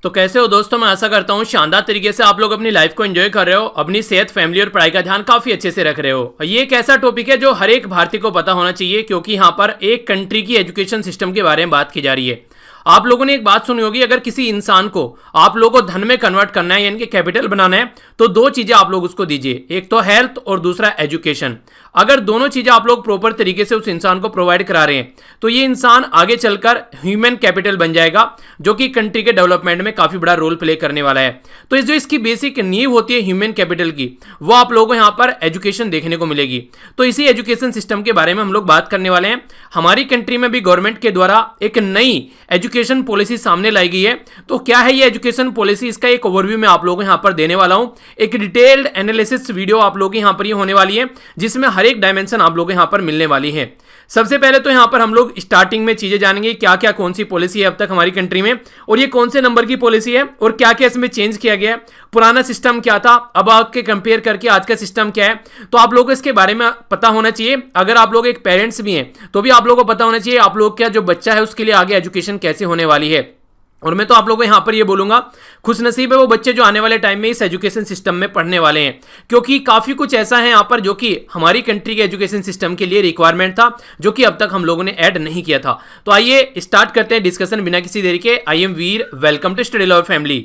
तो कैसे हो दोस्तों। मैं आशा करता हूँ शानदार तरीके से आप लोग अपनी लाइफ को एंजॉय कर रहे हो, अपनी सेहत, फैमिली और पढ़ाई का ध्यान काफी अच्छे से रख रहे हो। ये एक ऐसा टॉपिक है जो हर एक भारतीय को पता होना चाहिए, क्योंकि यहाँ पर एक कंट्री की एजुकेशन सिस्टम के बारे में बात की जा रही है। आप लोगों ने एक बात सुनी होगी, अगर किसी इंसान को आप लोगों को धन में कन्वर्ट करना है यानी कि कैपिटल बनाना है तो दो चीजें आप लोग उसको दीजिए, एक तो हेल्थ और दूसरा एजुकेशन। अगर दोनों चीजें आप लोग प्रॉपर तरीके से उस इंसान को प्रोवाइड करा रहे हैं तो ये इंसान आगे चलकर ह्यूमन कैपिटल बन जाएगा, जो कि कंट्री के डेवलपमेंट में काफी बड़ा रोल प्ले करने वाला है। तो जो इसकी बेसिक नींव होती है ह्यूमन कैपिटल की, वो आप लोगों को यहाँ पर एजुकेशन देखने को मिलेगी। तो इसी एजुकेशन सिस्टम के बारे में हम लोग बात करने वाले हैं। हमारी कंट्री में भी गवर्नमेंट के द्वारा एक नई एजुकेशन पॉलिसी सामने लाई गई है। तो क्या है ये एजुकेशन पॉलिसी, इसका एक ओवरव्यू मैं आप लोगों को यहाँ पर देने वाला हूँ। एक डिटेल्ड एनालिसिस वीडियो आप लोगों की यहाँ पर ये होने वाली है, जिसमें हर एक डायमेंशन आप लोगों को यहाँ पर मिलने वाली है। सबसे पहले तो यहाँ पर हम लोग स्टार्टिंग में चीजें जानेंगे, क्या क्या कौन सी पॉलिसी है अब तक हमारी कंट्री में, और ये कौन से नंबर की पॉलिसी है और क्या क्या इसमें चेंज किया गया है। पुराना सिस्टम क्या था, अब आपके कंपेयर करके आज का सिस्टम क्या है, तो आप लोगों को इसके बारे में पता होना चाहिए। अगर आप लोग एक पेरेंट्स भी हैं तो भी आप लोगों को पता होना चाहिए आप लोग का जो बच्चा है उसके लिए आगे एजुकेशन कैसे होने वाली है। और मैं तो आप लोगों को यहाँ पर ये बोलूंगा, खुशनसीब है वो बच्चे जो आने वाले टाइम में इस एजुकेशन सिस्टम में पढ़ने वाले हैं, क्योंकि काफी कुछ ऐसा है यहाँ पर जो कि हमारी कंट्री के एजुकेशन सिस्टम के लिए रिक्वायरमेंट था, जो कि अब तक हम लोगों ने ऐड नहीं किया था। तो आइए स्टार्ट करते हैं डिस्कशन बिना किसी देरी के। I am Veer, welcome to study lover family.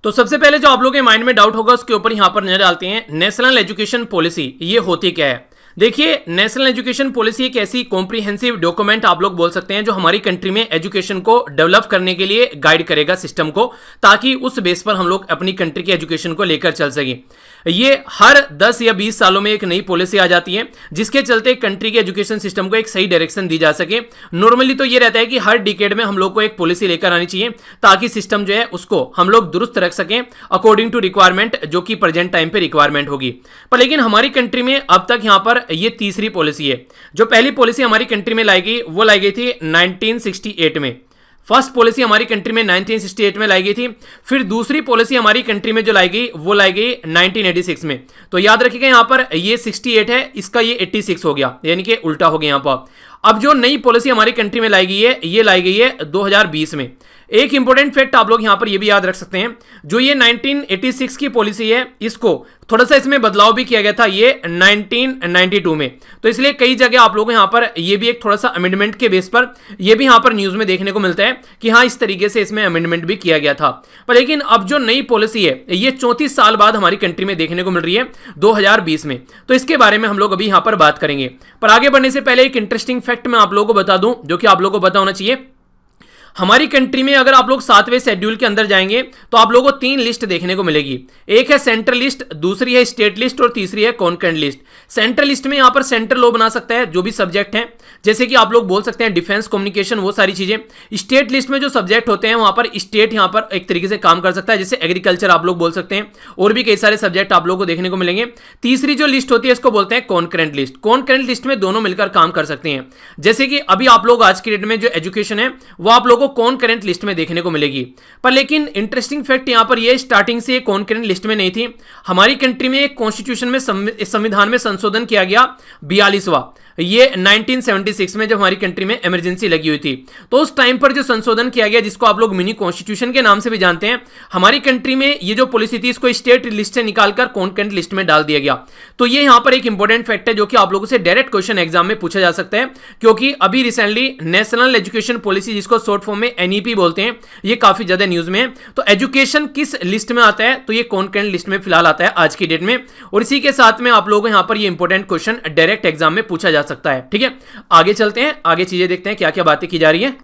तो सबसे पहले जो आप लोगों के माइंड में डाउट होगा उसके ऊपर यहाँ पर नजर डालते हैं। नेशनल एजुकेशन पॉलिसी ये होती क्या है। देखिए, नेशनल एजुकेशन पॉलिसी एक ऐसी कॉम्प्रिहेंसिव डॉक्यूमेंट आप लोग बोल सकते हैं जो हमारी कंट्री में एजुकेशन को डेवलप करने के लिए गाइड करेगा सिस्टम को, ताकि उस बेस पर हम लोग अपनी कंट्री की एजुकेशन को लेकर चल सकें। ये हर 10 या 20 सालों में एक नई पॉलिसी आ जाती है, जिसके चलते कंट्री के एजुकेशन सिस्टम को एक सही डायरेक्शन दी जा सके। नॉर्मली तो ये रहता है कि हर डिकेड में हम लोग को एक पॉलिसी लेकर आनी चाहिए, ताकि सिस्टम जो है उसको हम लोग दुरुस्त रख सकें अकॉर्डिंग टू रिक्वायरमेंट, जो कि प्रेजेंट टाइम पे रिक्वायरमेंट होगी। पर लेकिन हमारी कंट्री में अब तक यहाँ पर ये तीसरी पॉलिसी है। जो पहली पॉलिसी हमारी कंट्री में लाई गई वो लाई गई थी 1968 में। फर्स्ट पॉलिसी हमारी कंट्री में 1968 में लाई गई थी। फिर दूसरी पॉलिसी हमारी कंट्री में जो लाई गई वो लाई गई 1986 में। तो याद रखिएगा यहाँ पर ये 68 है, इसका ये 86 हो गया, यानी कि उल्टा हो गया यहाँ पर। अब जो नई पॉलिसी हमारी कंट्री में लाई गई है ये लाई गई है 2020 में। एक इंपॉर्टेंट फैक्ट आप लोग यहां पर ये भी याद रख सकते हैं, जो ये 1986 की पॉलिसी है इसको थोड़ा सा इसमें बदलाव भी किया गया था ये 1992 में। तो इसलिए कई जगह आप लोगों को यहां पर ये भी एक थोड़ा सा अमेंडमेंट के बेस पर ये भी यहां पर न्यूज में देखने को मिलता है कि हाँ इस तरीके से इसमें अमेंडमेंट भी किया गया था। पर लेकिन अब जो नई पॉलिसी है ये 34 साल बाद हमारी कंट्री में देखने को मिल रही है 2020 में। तो इसके बारे में हम लोग अभी यहां पर बात करेंगे। पर आगे बढ़ने से पहले एक इंटरेस्टिंग फैक्ट मैं आप लोगों को बता दूं, जो कि आप लोगों को पता होना चाहिए। हमारी कंट्री में अगर आप लोग 7वें शेड्यूल के अंदर जाएंगे तो आप लोगों को 3 लिस्ट देखने को मिलेगी। एक है सेंट्रल लिस्ट, दूसरी है स्टेट लिस्ट और तीसरी है कॉन्करेंट लिस्ट। सेंट्रल लिस्ट में यहां पर सेंट्रल लॉ बना सकता है जो भी सब्जेक्ट हैं, जैसे कि आप लोग बोल सकते हैं डिफेंस, कम्युनिकेशन, वो सारी चीजें। स्टेट लिस्ट में जो सब्जेक्ट होते हैं वहां पर स्टेट यहां पर एक तरीके से काम कर सकता है, जैसे एग्रीकल्चर आप लोग बोल सकते हैं, और भी कई सारे सब्जेक्ट आप लोग को देखने को मिलेंगे। तीसरी जो लिस्ट होती है इसको बोलते हैं कॉन्करेंट लिस्ट। कॉन्करेंट लिस्ट में दोनों मिलकर काम कर सकते हैं, जैसे कि अभी आप लोग आज की डेट में जो एजुकेशन है वो आप लोगों को कॉन्करेंट लिस्ट में देखने को मिलेगी। पर लेकिन इंटरेस्टिंग फैक्ट यहां पर ये स्टार्टिंग से कॉन्करेंट लिस्ट में नहीं थी। हमारी कंट्री में एक कॉन्स्टिट्यूशन में संविधान में संशोधन किया गया 42वां, ये 1976 में जब हमारी कंट्री में इमरजेंसी लगी हुई थी। तो उस टाइम पर जो संशोधन किया गया, जिसको आप लोग मिनी कॉन्स्टिट्यूशन के नाम से भी जानते हैं, हमारी कंट्री में ये जो पॉलिसी थी इसको स्टेट लिस्ट से निकालकर कॉन्करेंट लिस्ट में डाल दिया गया। तो ये यहां पर एक इंपॉर्टेंट फैक्ट है जो कि आप लोगों से डायरेक्ट क्वेश्चन एग्जाम में पूछा जा सकता है, क्योंकि अभी रिसेंटली नेशनल एजुकेशन पॉलिसी, जिसको शॉर्ट फॉर्म में एनईपी बोलते हैं, ये काफी ज्यादा न्यूज में है। तो एजुकेशन किस लिस्ट में आता है, तो ये कॉन्करेंट लिस्ट में फिलहाल आता है आज की डेट में। और इसी के साथ में आप लोगों को यहां पर ये इंपॉर्टेंट क्वेश्चन डायरेक्ट एग्जाम में पूछा जा सकता है। ठीक है, आगे चलते हैं, आगे चीजें देखते हैं क्या क्या बातें की जा रही है।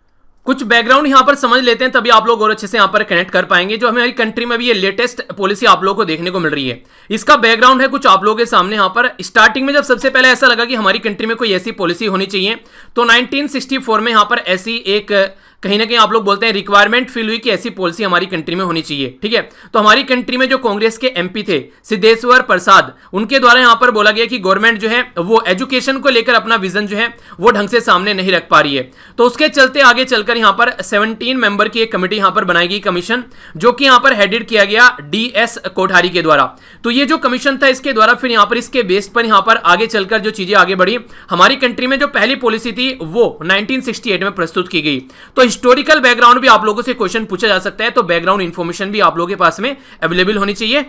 कुछ बैकग्राउंड यहां पर समझ लेते हैं, तभी आप लोग और अच्छे से यहां पर कनेक्ट कर पाएंगे। जो हमारी कंट्री में भी ये लेटेस्ट पॉलिसी आप लोगों को देखने को मिल रही है, इसका बैकग्राउंड है कुछ आप लोगों के सामने। यहां पर स्टार्टिंग में जब सबसे पहले ऐसा लगा कि हमारी कंट्री में कोई ऐसी पॉलिसी होनी चाहिए, तो 1964 में यहां पर ऐसी एक कहीं ना कहीं आप लोग बोलते हैं रिक्वायरमेंट फील हुई कि ऐसी पॉलिसी हमारी कंट्री में होनी चाहिए। ठीक है, तो हमारी कंट्री में जो कांग्रेस के एमपी थे सिद्धेश्वर प्रसाद, उनके द्वारा यहां पर बोला गया कि गवर्नमेंट जो है वो एजुकेशन को लेकर अपना विजन जो है वो ढंग से सामने नहीं रख पा रही है। तो उसके चलते आगे चलकर यहां पर 17 मेंबर की एक कमेटी यहां पर बनाई गई, कमीशन, जो कि यहां पर हेडेड किया गया डीएस कोठारी के द्वारा। तो ये जो कमीशन था इसके द्वारा फिर यहां पर इसके बेस पर यहां पर आगे चलकर जो चीजें आगे बढ़ी, हमारी कंट्री में जो पहली पॉलिसी थी वो 1968 में प्रस्तुत की गई। तो हिस्टोरिकल बैकग्राउंड भी आप लोगों से क्वेश्चन पूछा जा सकता है, तो बैकग्राउंड इंफॉर्मेशन भी आप लोगों के पास में अवेलेबल होनी चाहिए।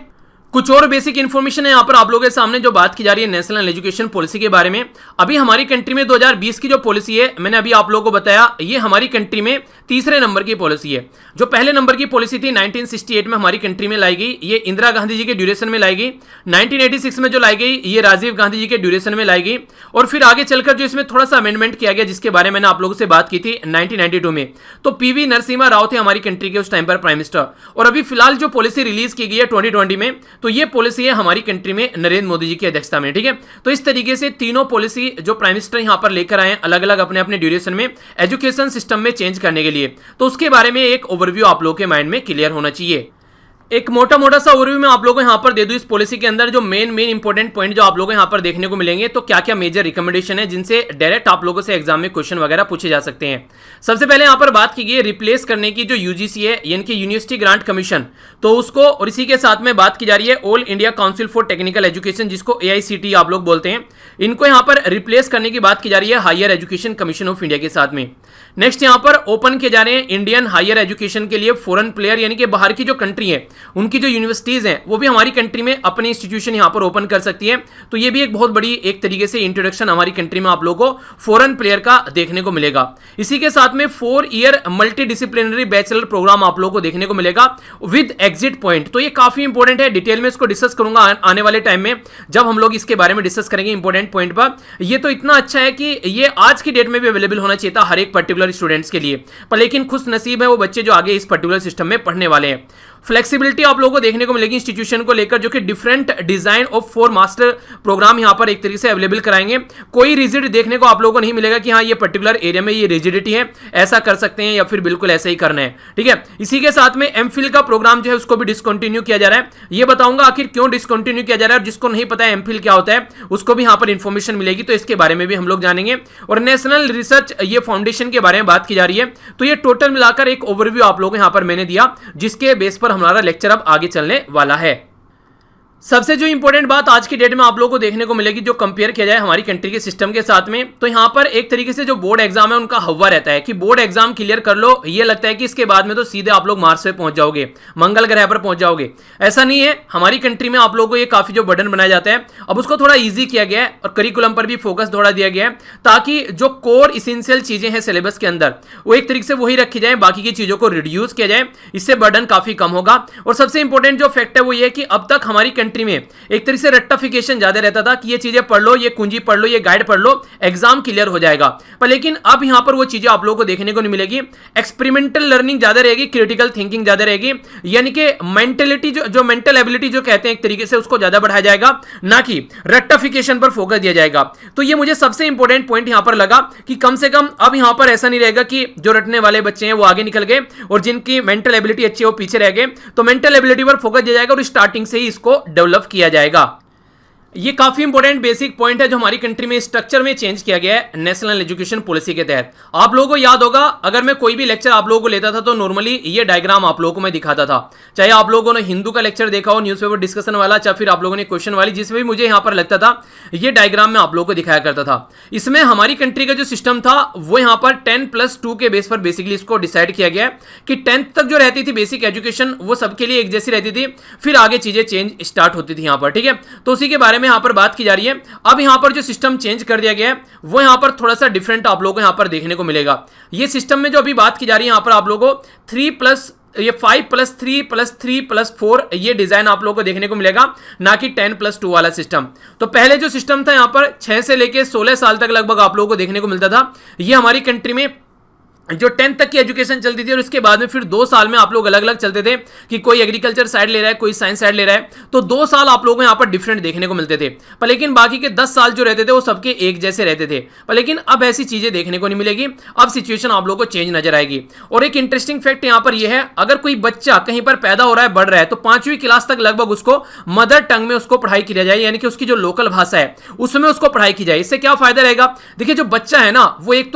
कुछ और बेसिक इन्फॉर्मेशन है यहाँ पर आप लोगों के सामने जो बात की जा रही है नेशनल एजुकेशन पॉलिसी के बारे में। अभी हमारी कंट्री में 2020 की जो पॉलिसी है, मैंने अभी आप लोगों को बताया, ये हमारी कंट्री में तीसरे नंबर की पॉलिसी है। जो पहले नंबर की पॉलिसी थी 1968 में हमारी कंट्री में लाई गई, ये इंदिरा गांधी जी के ड्यूरेशन में लाई गई। 1986 में जो लाई गई ये राजीव गांधी जी के ड्यूरेशन में लाई गई, और फिर आगे चलकर जो इसमें थोड़ा सा अमेंडमेंट किया गया जिसके बारे में मैंने आप लोगों से बात की थी 1992 में, तो पीवी नरसिम्हा राव थे हमारी कंट्री के उस टाइम पर प्राइम मिनिस्टर। और अभी फिलहाल जो पॉलिसी रिलीज की गई है 2020 में, तो ये पॉलिसी है हमारी कंट्री में नरेंद्र मोदी जी की अध्यक्षता में। ठीक है, तो इस तरीके से तीनों पॉलिसी जो प्राइम मिनिस्टर यहां पर लेकर आए अलग अलग अपने अपने ड्यूरेशन में एजुकेशन सिस्टम में चेंज करने के लिए, तो उसके बारे में एक ओवरव्यू आप लोगों के माइंड में क्लियर होना चाहिए। एक मोटा सा ओवरव्यू मैं आप लोगों को यहां पर दे दूं इस पॉलिसी के अंदर, जो मेन इंपॉर्टेंट पॉइंट जो आप लोगों को यहां पर देखने को मिलेंगे, तो क्या क्या मेजर रिकमेंडेशन है जिनसे डायरेक्ट आप लोगों से एग्जाम में क्वेश्चन वगैरह पूछे जा सकते हैं। सबसे पहले यहां पर बात की गई है रिप्लेस करने की जो यूजीसी है, यानी कि यूनिवर्सिटी ग्रांट कमीशन, तो उसको, और इसी के साथ में बात की जा रही है all India council for technical education, जिसको AICTE आप लोग बोलते हैं, इनको यहां पर रिप्लेस करने की बात की जा रही है higher education commission of India के साथ में। नेक्स्ट यहां पर ओपन किए जा रहे हैं इंडियन हायर एजुकेशन के लिए फॉरेन प्लेयर, यानी कि बाहर की जो कंट्री है उनकी जो यूनिवर्सिटीज हैं वो भी हमारी कंट्री में अपनी इंस्टीट्यूशन यहां पर ओपन कर सकती है। तो ये भी एक बहुत बड़ी एक तरीके से इंट्रोडक्शन हमारी कंट्री में आप लोगों को फॉरेन प्लेयर का देखने को मिलेगा। इसी के साथ में 4 year multidisciplinary bachelor programme आप लोगों को देखने को मिलेगा विद एग्जिट पॉइंट। तो ये काफी इंपॉर्टेंट है, डिटेल में इसको डिस्कस करूंगा आने वाले टाइम में जब हम लोग इसके बारे में डिस्कस करेंगे इंपॉर्टेंट पॉइंट पर। ये तो इतना अच्छा है कि ये आज की डेट में भी अवेलेबल होना चाहिए था हर एक पर्टिकुलर स्टूडेंट्स के लिए, पर लेकिन खुश नसीब है वो बच्चे जो आगे इस पर्टिकुलर सिस्टम में पढ़ने वाले हैं। फ्लेक्सिबिलिटी आप लोगों को देखने को मिलेगी इंस्टीट्यूशन को लेकर, जो कि different design of 4 master programme यहां पर एक तरीके से अवेलेबल कराएंगे। कोई रिजिड देखने को आप लोगों को नहीं मिलेगा कि हाँ ये पर्टिकुलर एरिया में ये रिजिडिटी है, ऐसा कर सकते हैं या फिर बिल्कुल ऐसा ही करना है। ठीक है, इसी के साथ में एमफिल का प्रोग्राम जो है उसको भी डिसकंटिन्यू किया जा रहा है। ये बताऊंगा आखिर क्यों डिसकंटिन्यू किया जा रहा है, और जिसको नहीं पता है एमफिल क्या होता है उसको भी यहां पर इंफॉर्मेशन मिलेगी, तो इसके बारे में भी हम लोग जानेंगे। और नेशनल रिसर्च ये फाउंडेशन के बारे में बात की जा रही है, तो ये टोटल मिलाकर एक ओवरव्यू आप लोगों को यहां पर मैंने दिया, जिसके बेस पर हमारा लेक्चर अब आगे चलने वाला है। सबसे जो इंपॉर्टेंट बात आज की डेट में आप लोगों को देखने को मिलेगी, जो कंपेयर किया जाए हमारी कंट्री के सिस्टम के साथ में, तो यहां पर एक तरीके से जो बोर्ड एग्जाम है उनका हवा रहता है कि बोर्ड एग्जाम क्लियर कर लो, ये लगता है कि इसके बाद में तो सीधे आप लोग मार्स पे पहुंच जाओगे, मंगल ग्रह पर पहुंच जाओगे। ऐसा नहीं है, हमारी कंट्री में आप लोगों को ये काफी जो बर्डन बनाया जाता है अब उसको थोड़ा ईजी किया गया है और करिकुलम पर भी फोकस थोड़ा दिया गया है, ताकि जो कोर इसेंशियल चीजें हैं सिलेबस के अंदर वो एक तरीके से वही रखी जाए, बाकी की चीजों को रिड्यूस किया जाए, इससे बर्डन काफी कम होगा। और सबसे इंपॉर्टेंट जो फैक्ट है वो ये है कि अब तक हमारी कंट्री में एक तरीके से रट्टाफिकेशन ज्यादा रहता था कि ये चीजें पढ़ लो, ये कुंजी पढ़ लो, ये गाइड पढ़ लो, एग्जाम क्लियर हो जाएगा। पर लेकिन अब यहां पर वो चीजें आप लोगों को देखने को नहीं मिलेगी। एक्सपेरिमेंटल लर्निंग ज्यादा रहेगी, क्रिटिकल थिंकिंग ज्यादा रहेगी, यानी कि मेंटेलिटी जो मेंटल एबिलिटी जो कहते हैं एक तरीके से उसको ज्यादा बढ़ाया जाएगा, ना कि रट्टाफिकेशन पर फोकस दिया जाएगा। तो ये मुझे सबसे इंपॉर्टेंट पॉइंट यहां पर लगा कि कम से कम अब यहां पर ऐसा नहीं रहेगा कि जो रटने वाले बच्चे हैं वो आगे निकल गए और जिनकी मेंटल एबिलिटी अच्छी है वो पीछे रह गए। तो मेंटल एबिलिटी पर फोकस दिया जाएगा और स्टार्टिंग से ही इसको डेवलप किया जाएगा। ये काफी इंपॉर्टेंट बेसिक पॉइंट है जो हमारी कंट्री में स्ट्रक्चर में चेंज किया गया है नेशनल एजुकेशन पॉलिसी के तहत। आप लोगों को याद होगा, अगर मैं कोई भी लेक्चर आप लोगों को लेता था तो नॉर्मली ये डायग्राम आप लोगों को मैं दिखाता था, चाहे आप लोगों ने हिंदू का लेक्चर देखा हो, न्यूज़पेपर डिस्कशन वाला, चाहे फिर आप लोगों ने क्वेश्चन वाली, जिसमें भी मुझे यहां पर लगता था ये डायग्राम मैं आप लोगों को दिखाया करता था। इसमें हमारी कंट्री का जो सिस्टम था वो यहां पर 10+2 के बेस पर बेसिकली इसको डिसाइड किया गया कि 10th तक जो रहती थी बेसिक एजुकेशन वो सबके लिए एक जैसी रहती थी, फिर आगे चीजें चेंज स्टार्ट होती थी यहां पर। ठीक है, तो उसी के बारे में यहां पर बात की जा रही है। अब यहां पर जो सिस्टम चेंज कर दिया गया है वो यहां पर थोड़ा सा डिफरेंट आप लोगों को यहां पर देखने को मिलेगा। ये सिस्टम में जो अभी बात की जा रही है यहां पर आप लोगों को 5+3+3+4 ये डिजाइन आप लोगों को देखने को मिलेगा, ना कि 10+2 वाला सिस्टम। तो पहले जो सिस्टम था यहां पर 6 से लेके 16 साल तक लगभग आप लोगों को देखने को मिलता था। ये हमारी कंट्री में जो 10th तक की एजुकेशन चलती थी और उसके बाद में फिर 2 साल में आप लोग अलग अलग चलते थे कि कोई एग्रीकल्चर साइड ले रहा है, कोई साइंस साइड ले रहा है, तो 2 साल आप लोगों को यहाँ पर डिफरेंट देखने को मिलते थे। पर लेकिन बाकी के 10 साल जो रहते थे वो सबके एक जैसे रहते थे। पर लेकिन अब ऐसी चीजें देखने को नहीं मिलेगी, अब सिचुएशन आप लोगों को चेंज नजर आएगी। और एक इंटरेस्टिंग फैक्ट यहाँ पर यह है, अगर कोई बच्चा कहीं पर पैदा हो रहा है, बढ़ रहा है, तो 5वीं क्लास तक लगभग उसको मदर टंग में उसको पढ़ाई की जाए, यानी कि उसकी जो लोकल भाषा है उसमें उसको पढ़ाई की जाए। इससे क्या फायदा रहेगा? देखिए जो बच्चा है ना वो एक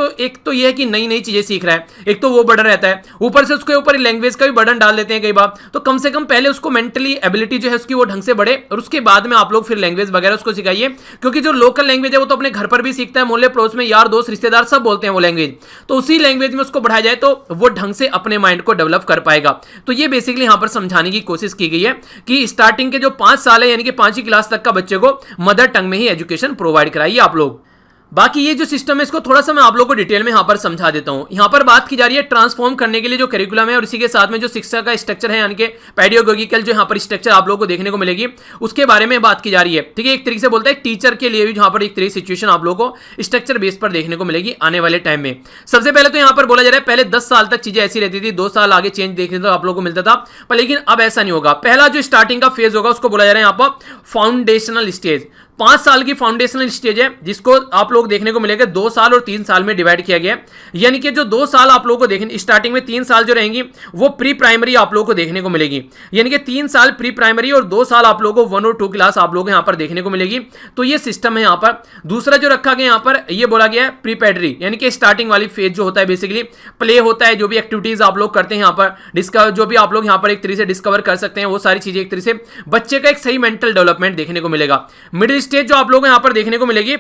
तो यह है कि नई नई चीजें सीख सीख रहा है, एक तो वो बर्डन रहता है, ऊपर से उसके ऊपर लैंग्वेज का भी बर्डन डाल देते हैं कई बार। तो कम से कम पहले उसको मेंटली एबिलिटी जो है उसकी वो ढंग से बढ़े, और उसके बाद में आप लोग फिर लैंग्वेज वगैरह उसको सिखाइए, क्योंकि जो लोकल लैंग्वेज है वो तो अपने घर पर भी सीखता है, मोहल्ले पड़ोस में यार दोस्त रिश्तेदार सब बोलते हैं वो लैंग्वेज, तो उसी लैंग्वेज में उसको बढ़ाया जाए तो वो ढंग से अपने माइंड को डेवलप कर पाएगा। तो ये बेसिकली यहां पर समझाने की कोशिश की गई है कि स्टार्टिंग के जो 5 साल है यानी कि 5वीं क्लास तक का बच्चे को मदर टंग में ही एजुकेशन प्रोवाइड कराइए आप लोग। बाकी ये जो सिस्टम है इसको थोड़ा सा मैं आप लोगों को डिटेल में यहां पर समझा देता हूं। यहां पर बात की जा रही है ट्रांसफॉर्म करने के लिए जो करिकुलम है और इसी के साथ में जो शिक्षा का स्ट्रक्चर है यानी कि पेडागोगिकल जो यहां पर स्ट्रक्चर आप लोगों को देखने को मिलेगी उसके बारे में बात की जा रही है। ठीक है, एक तरीके से बोलता है टीचर के लिए भी जहां पर एक तरीके सिचुएशन आप लोगों को स्ट्रक्चर बेस पर देखने को मिलेगी आने वाले टाइम में। सबसे पहले तो यहां पर बोला जा रहा है पहले 10 साल तक चीजें ऐसी रहती थी, 2 साल आगे चेंज देखने को आप लोगों को मिलता था, पर लेकिन अब ऐसा नहीं होगा। पहला जो स्टार्टिंग का फेज होगा उसको बोला जा रहा है यहां पर फाउंडेशनल स्टेज। 5 साल की फाउंडेशनल स्टेज है जिसको आप लोग देखने को मिलेगा 2 साल और 3 साल में डिवाइड किया गया है। यानी कि जो 2 साल आप लोगों को देखने स्टार्टिंग में 3 साल जो रहेंगी वो प्री प्राइमरी आप लोगों को देखने को मिलेगी, यानी कि 3 साल प्री प्राइमरी और 2 साल आप लोगों को 1 और 2 क्लास आप लोगों को यहां पर देखने को मिलेगी। तो ये सिस्टम है यहां पर। दूसरा जो रखा गया यहां पर ये बोला गया है प्रीपेडरी, यानी कि स्टार्टिंग वाली फेज जो होता है बेसिकली प्ले होता है, जो भी एक्टिविटीज आप लोग करते हैं यहां पर डिस्कवर, जो भी आप लोग यहां पर एक तरीके से डिस्कवर कर सकते हैं वो सारी चीजें एक तरीके से बच्चे का एक सही मेंटल डेवलपमेंट देखने को मिलेगा। मिडिल स्टेज जो आप लोग यहां पर देखने को मिलेगी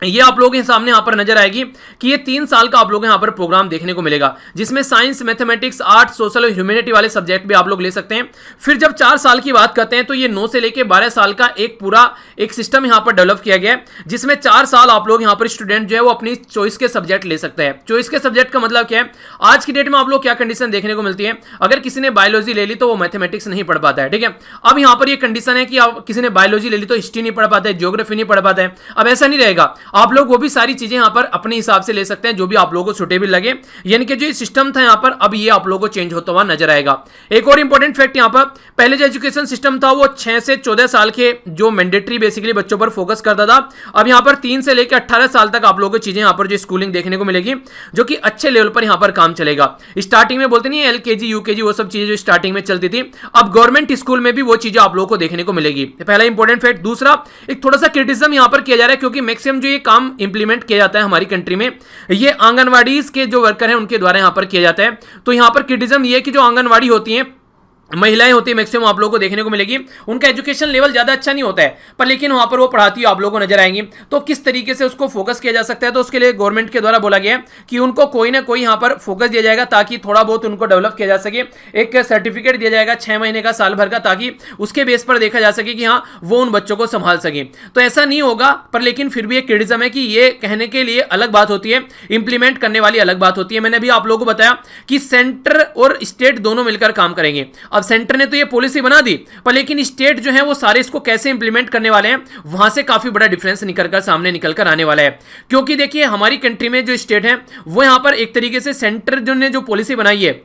ये आप लोगों के सामने यहां पर नजर आएगी कि ये 3 साल का आप लोग यहां पर प्रोग्राम देखने को मिलेगा जिसमें साइंस, मैथमेटिक्स, आर्ट, सोशल और ह्यूमैनिटी वाले सब्जेक्ट भी आप लोग ले सकते हैं। फिर जब 4 साल की बात करते हैं तो ये 9 से लेकर 12 साल का एक पूरा एक सिस्टम यहां पर डेवलप किया गया है जिसमें 4 साल आप लोग यहां पर स्टूडेंट जो है वो अपनी चॉइस के सब्जेक्ट ले सकते हैं। चॉइस के सब्जेक्ट का मतलब क्या है, आज की डेट में आप लोग क्या कंडीशन देखने को मिलती है, अगर किसी ने बायोलॉजी ले ली तो वो मैथमेटिक्स नहीं पढ़ पाता है। ठीक है, अब यहां पर ये कंडीशन है कि किसी ने बायोलॉजी ले ली तो हिस्ट्री नहीं पढ़ पाता है, ज्योग्राफी नहीं पढ़ पाता है। अब ऐसा नहीं रहेगा, आप लोग वो भी सारी चीजें यहां पर अपने हिसाब से ले सकते हैं जो भी आप लोगों को सुटेबल लगे। यानी कि जो सिस्टम था यहां पर अब ये आप लोगों को चेंज होता हुआ नजर आएगा। एक और इंपॉर्टेंट फैक्ट यहां पर, पहले जो एजुकेशन सिस्टम था वो 6 से 14 साल के जो मैंडेटरी बेसिकली बच्चों पर फोकस करता था, अब यहां पर 3 से लेकर 18 साल तक आप लोगों को चीजें यहां पर जो स्कूलिंग देखने को मिलेगी जो कि अच्छे लेवल पर यहां पर काम चलेगा। स्टार्टिंग में बोलते नहीं LKG UKG वो सब चीजें जो स्टार्टिंग में चलती थी, अब गवर्नमेंट स्कूल में भी वो चीजें आप लोगों को देखने को मिलेगी। पहला इंपॉर्टेंट फैक्ट। दूसरा, एक थोड़ा सा क्रिटिसिज्म यहां पर किया जा रहा है क्योंकि मैक्सिमम जो ये काम इंप्लीमेंट किया जाता है हमारी कंट्री में ये आंगनवाड़ी के जो वर्कर हैं उनके द्वारा यहां पर किया जाता है। तो यहां पर क्रिटिसिज्म ये है कि जो आंगनवाड़ी होती हैं, महिलाएं होती है मैक्सिमम आप लोगों को देखने को मिलेगी, उनका एजुकेशन लेवल ज्यादा अच्छा नहीं होता है, पर लेकिन वहां पर वो पढ़ाती हुई आप लोगों को नजर आएंगी। तो किस तरीके से उसको फोकस किया जा सकता है, तो उसके लिए गवर्नमेंट के द्वारा बोला गया है कि उनको कोई ना कोई यहां पर फोकस दिया जाएगा ताकि थोड़ा बहुत उनको डेवलप किया जा सके। एक सर्टिफिकेट दिया जाएगा 6 महीने का, साल भर का, ताकि उसके बेस पर देखा जा सके कि हाँ वो उन बच्चों को संभाल सके। तो ऐसा नहीं होगा, पर लेकिन फिर भी एक क्रिटिसिज्म है कि ये कहने के लिए अलग बात होती है, इंप्लीमेंट करने वाली अलग बात होती है। मैंने भी आप लोगों को बताया कि सेंटर और स्टेट दोनों मिलकर काम करेंगे। अब सेंटर ने तो ये पॉलिसी बना दी, पर लेकिन स्टेट जो है वो सारे इसको कैसे इंप्लीमेंट करने वाले हैं वहां से काफी बड़ा डिफरेंस निकलकर सामने निकलकर आने वाला है। क्योंकि देखिए हमारी कंट्री में जो स्टेट है वो यहां पर एक तरीके से सेंटर जो ने जो पॉलिसी बनाई है